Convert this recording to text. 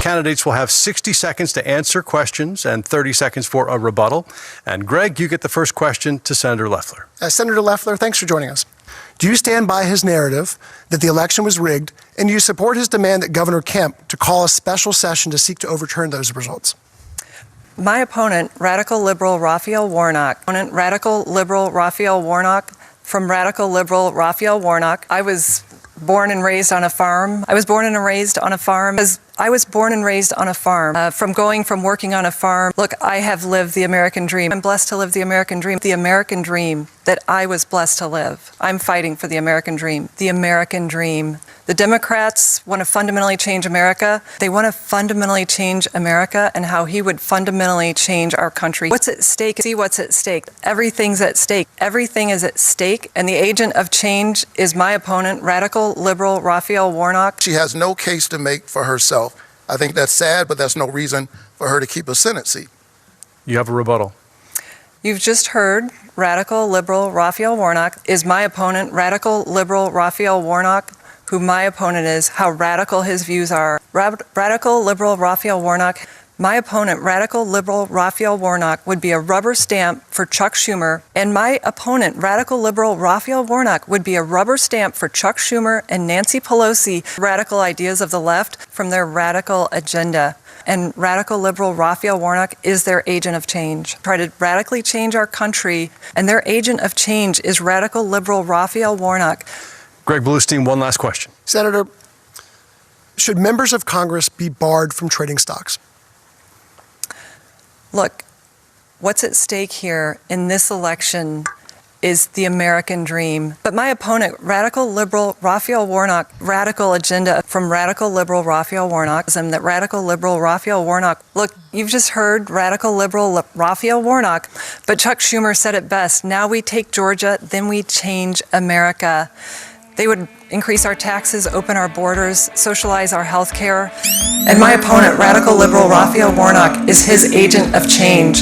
Candidates will have 60 seconds to answer questions and 30 seconds for a rebuttal. And Greg, you get the first question to Senator Loeffler. Senator Loeffler, thanks for joining us. Do you stand by his narrative that the election was rigged, and do you support his demand that Governor Kemp to call a special session to seek to overturn those results? My opponent, radical liberal Raphael Warnock, from radical liberal Raphael Warnock, I was born and raised on a farm. From working on a farm. Look, I have lived the American dream. I'm blessed to live the American dream that I was blessed to live. I'm fighting for the American dream. The Democrats want to fundamentally change America. They want to fundamentally change America and how he would fundamentally change our country. What's at stake? See what's at stake. Everything's at stake. Everything is at stake, and the agent of change is my opponent, radical liberal Raphael Warnock. She has no case to make for herself. I think that's sad, but that's no reason for her to keep a Senate seat. You have a rebuttal. You've just heard radical liberal Raphael Warnock is my opponent, radical liberal Raphael Warnock, who my opponent is, how radical his views are. Radical liberal Raphael Warnock, my opponent, radical liberal Raphael Warnock, would be a rubber stamp for Chuck Schumer, and my opponent, radical liberal Raphael Warnock, would be a rubber stamp for Chuck Schumer and Nancy Pelosi, radical ideas of the left from their radical agenda. And radical liberal Raphael Warnock is their agent of change. Try to radically change our country, and their agent of change is radical liberal Raphael Warnock. Greg Bluestein, one last question. Senator, should members of Congress be barred from trading stocks? Look, what's at stake here in this election is the American dream. But my opponent, radical liberal Raphael Warnock, radical agenda from radical liberal Raphael Warnock, that radical liberal Raphael Warnock, look, you've just heard radical liberal Raphael Warnock, but Chuck Schumer said it best. Now we take Georgia, then we change America. They would increase our taxes, open our borders, socialize our health care. And my opponent, radical liberal Raphael Warnock, is his agent of change.